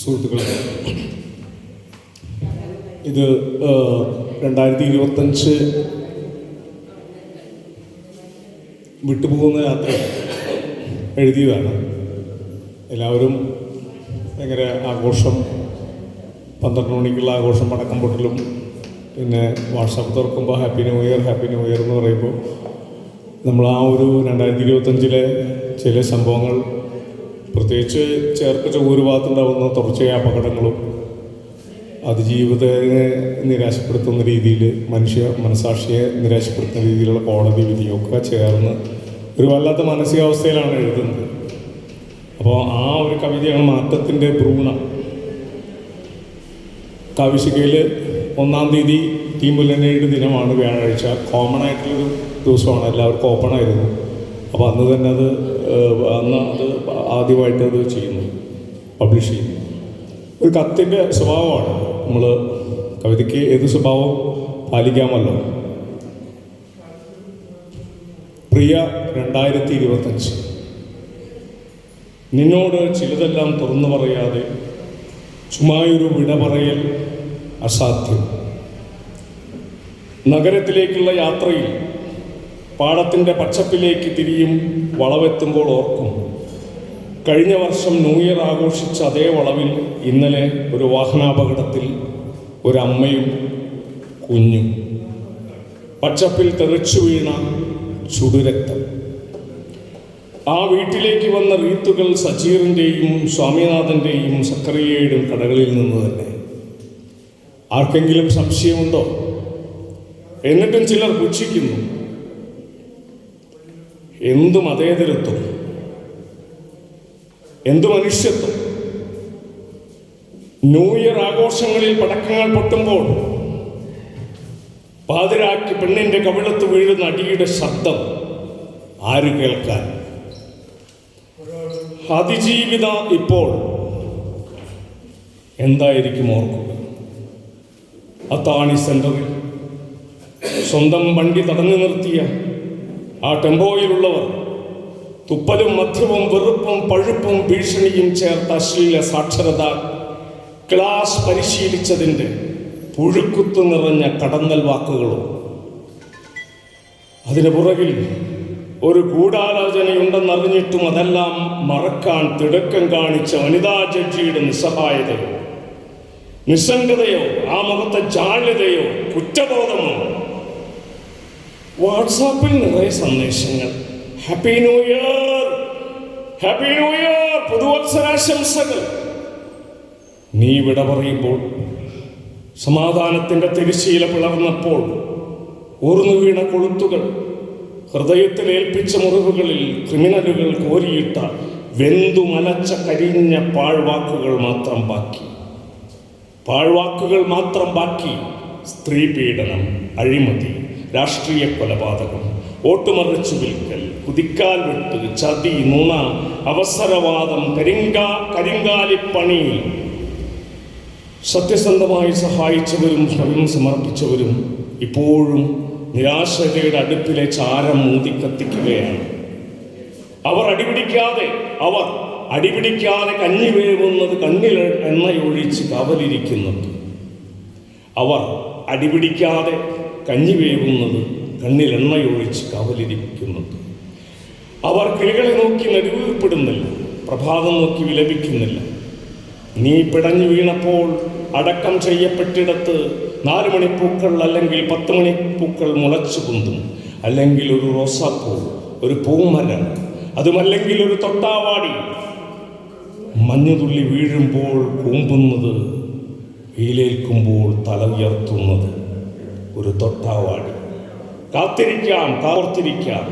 സുഹൃത്തുക്കളെ, ഇത് 2025 വിട്ടുപോകുന്ന യാത്ര എഴുതിയതാണ്. എല്ലാവരും ഭയങ്കര ആഘോഷം, 12 മണിക്കുള്ള ആഘോഷം, പടക്കം പൊട്ടലും, പിന്നെ വാട്സാപ്പ് തുറക്കുമ്പോൾ ഹാപ്പി ന്യൂ ഇയർ എന്ന് പറയുമ്പോൾ നമ്മൾ ആ ഒരു 2025 ചില സംഭവങ്ങൾ, പ്രത്യേകിച്ച് ചേർപ്പ് ചൊവ്വൂര് ഭാഗത്തുണ്ടാകുന്ന തുടർച്ചയായ അപകടങ്ങളും അതിജീവിതത്തെ നിരാശപ്പെടുത്തുന്ന രീതിയിൽ, മനസാക്ഷിയെ നിരാശപ്പെടുത്തുന്ന രീതിയിലുള്ള കോടതി വിധിയൊക്കെ ചേർന്ന് ഒരു വല്ലാത്ത മാനസികാവസ്ഥയിലാണ് എഴുതുന്നത്. അപ്പോൾ ആ ഒരു കവിതയാണ് മാറ്റത്തിൻ്റെ ഭ്രൂണം. കാവ്യശിഖയിൽ 1-ാം തീയതി ടീം മുല്ലനയുടെ ദിനമാണ്, വ്യാഴാഴ്ച. കോമൺ ആയിട്ടുള്ളൊരു ദിവസമാണ്, എല്ലാവർക്കും ഓപ്പൺ ആയിരുന്നു. അപ്പോൾ അന്ന് തന്നെ അത് ആദ്യമായിട്ട് അത് ചെയ്യുന്നു, പബ്ലിഷ് ചെയ്യുന്നു. ഒരു കത്തിൻ്റെ സ്വഭാവമാണ്. നമ്മൾ കവിതയ്ക്ക് ഏത് സ്വഭാവം പാലിക്കാമല്ലോ. പ്രിയ 2025, നിന്നോട് ചിലതെല്ലാം തുറന്നു പറയാതെ ചുമ്മായൊരു വിട പറയൽ അസാധ്യം. നഗരത്തിലേക്കുള്ള യാത്രയിൽ പാടത്തിൻ്റെ പച്ചപ്പിലേക്ക് തിരിയും വളവെത്തുമ്പോൾ ഓർക്കും, കഴിഞ്ഞ വർഷം ന്യൂ ഇയർ ആഘോഷിച്ച അതേ വളവിൽ ഇന്നലെ ഒരു വാഹനാപകടത്തിൽ ഒരമ്മയും കുഞ്ഞും, പച്ചപ്പിൽ തെറിച്ചു വീണ ചുടുരക്തം. ആ വീട്ടിലേക്ക് വന്ന റീത്തുകൾ സജീറിൻ്റെയും സ്വാമിനാഥൻ്റെയും സക്കറിയയുടെയും കടകളിൽ നിന്ന് തന്നെ. ആർക്കെങ്കിലും സംശയമുണ്ടോ? എന്നിട്ടും ചിലർ പുച്ഛിക്കുന്നു. എന്തു മതേതരത്വം, എന്തു മനുഷ്യത്വം! ന്യൂ ഇയർ ആഘോഷങ്ങളിൽ പടക്കങ്ങൾ പൊട്ടുമ്പോൾ പാതിരാക്കി പെണ്ണിന്റെ കവിളത്ത് വീഴുന്ന അടിയുടെ ശബ്ദം ആര് കേൾക്കാൻ? അതിജീവിത ഇപ്പോൾ എന്തായിരിക്കും ഓർക്കുക? അത്താണി സെന്ററിൽ സ്വന്തം വണ്ടി തടഞ്ഞു നിർത്തിയ ആ ടെമ്പോയിലുള്ളവർ തുപ്പലും മദ്യവും വെറുപ്പും പഴുപ്പും ഭീഷണിയും ചേർത്ത അശ്ലീല സാക്ഷരത ക്ലാസ് പരിശീലിച്ചതിൻ്റെ പുഴുക്കുത്തു നിറഞ്ഞ കടന്നൽ വാക്കുകളും, അതിന് പുറകിൽ ഒരു ഗൂഢാലോചനയുണ്ടെന്നറിഞ്ഞിട്ടും അതെല്ലാം മറക്കാൻ തിടുക്കം കാണിച്ച വനിതാ ജഡ്ജിയുടെ നിസ്സഹായതയോ, നിസ്സംഗതയോ, ആ മുഖത്തെ ജാള്യതയോ, കുറ്റബോധമോ. വാട്സാപ്പിൽ നിറയെ സന്ദേശങ്ങൾ, happy new year, happy new year, പുതുവത്സരാശംസകൾ. നീ വിട പറയുമ്പോൾ, സമാധാനത്തിൻ്റെ തിരശ്ശീല പിളർന്നപ്പോൾ ഊർന്നു വീണ കൊളുത്തുകൾ, ഹൃദയത്തിൽ ഏൽപ്പിച്ച മുറിവുകളിൽ ക്രിമിനലുകൾ കോരിയിട്ട വെന്തു മലച്ച കരിഞ്ഞ പാഴ്വാക്കുകൾ മാത്രം ബാക്കി, പാഴ്വാക്കുകൾ മാത്രം ബാക്കി. സ്ത്രീ പീഡനം, അഴിമതി, രാഷ്ട്രീയ കൊലപാതകം, ഓട്ടുമറിച്ചു വിൽക്കൽ, കുതിക്കാൽ വെട്ട്, ചതി, നുണ, അവസരവാദം, കരിങ്കാലിപ്പണി. സത്യസന്ധമായി സഹായിച്ചവരും സ്വയം സമർപ്പിച്ചവരും ഇപ്പോഴും നിരാശയുടെ അടുപ്പിലെ ചാരം മൂതിക്കത്തിക്കുകയാണ്. അവർ അടിപിടിക്കാതെ കഞ്ഞി വേവുന്നത് കണ്ണിൽ എണ്ണയൊഴിച്ച് കാവലിരിക്കുന്നുണ്ട്. അവർ അടിപിടിക്കാതെ കഞ്ഞി വേവുന്നത് കണ്ണിൽ എണ്ണയൊഴിച്ച് കാവലിരിക്കുന്നുണ്ട്. അവർ കിളികളെ നോക്കി നെടുവീർപ്പെടുന്നില്ല, പ്രഭാതം നോക്കി വിലപിക്കുന്നില്ല. നീ പിടഞ്ഞു വീണപ്പോൾ അടക്കം ചെയ്യപ്പെട്ടിടത്ത് 4 മണിപ്പൂക്കൾ അല്ലെങ്കിൽ 10 മണിപ്പൂക്കൾ മുളച്ചു പൊന്തും, അല്ലെങ്കിൽ ഒരു റോസാപ്പൂ, ഒരു പൂമരം, അതുമല്ലെങ്കിൽ ഒരു തൊട്ടാവാടി. മഞ്ഞുതുള്ളി വീഴുമ്പോൾ കൂമ്പുന്നത്, വെയിലേൽക്കുമ്പോൾ തല ഉയർത്തുന്നത് ഒരു തൊട്ടാവാടി. കാത്തിരിക്കാം, കാത്തിരിക്കാം.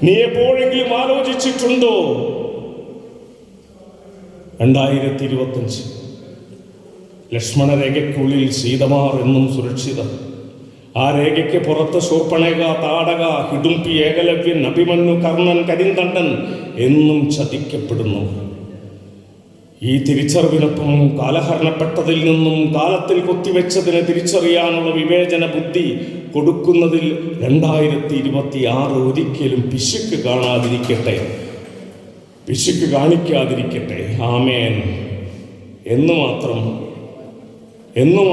നീ എപ്പോഴെങ്കിലും ആലോചിച്ചിട്ടുണ്ടോ 2025 ലക്ഷ്മണരേഖയ്ക്കുള്ളിൽ സീതമാർ എന്നും സുരക്ഷിതം. ആ രേഖയ്ക്ക് പുറത്ത് ശൂർപ്പണേഖ, താടക, ഹിഡുംപി, ഏകലവ്യൻ, അഭിമന്യു, കർണൻ, കരിന്തണ്ടൻ എന്നും ചതിക്കപ്പെടുന്നു. ഈ തിരിച്ചറിവിനൊപ്പം കാലഹരണപ്പെട്ടതിൽ നിന്നും കാലത്തിൽ കൊത്തിവെച്ചതിനെ തിരിച്ചറിയാനുള്ള വിവേചന ബുദ്ധി കൊടുക്കുന്നതിൽ 2026 ഒരിക്കലും പിശുക്ക് കാണിക്കാതിരിക്കട്ടെ. ആമേൻ. എന്ന്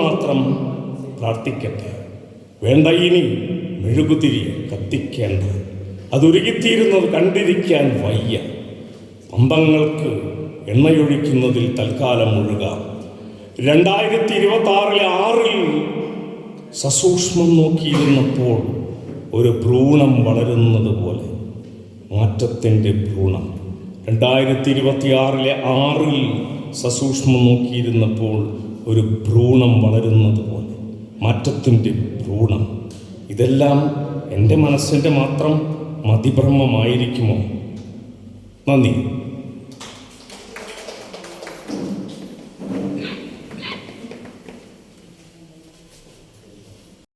മാത്രം പ്രാർത്ഥിക്കട്ടെ. വേണ്ട ഇനി മെഴുകുതിരി കത്തിക്കേണ്ട, അതൊരുകിത്തീരുന്നത് കണ്ടിരിക്കാൻ വയ്യ. പന്തങ്ങൾക്ക് എണ്ണയൊഴിക്കുന്നതിൽ തൽക്കാലം മുഴുകാം. 2026 സസൂക്ഷ്മം നോക്കിയിരുന്നപ്പോൾ ഒരു ഭ്രൂണം വളരുന്നത് പോലെ, മാറ്റത്തിൻ്റെ ഭ്രൂണം. 2026 സസൂക്ഷ്മം നോക്കിയിരുന്നപ്പോൾ ഒരു ഭ്രൂണം വളരുന്നത് പോലെ, മാറ്റത്തിൻ്റെ ഭ്രൂണം. ഇതെല്ലാം എൻ്റെ മനസ്സിൻ്റെ മാത്രം മതിഭ്രമമായിരിക്കുമോ? നന്ദി.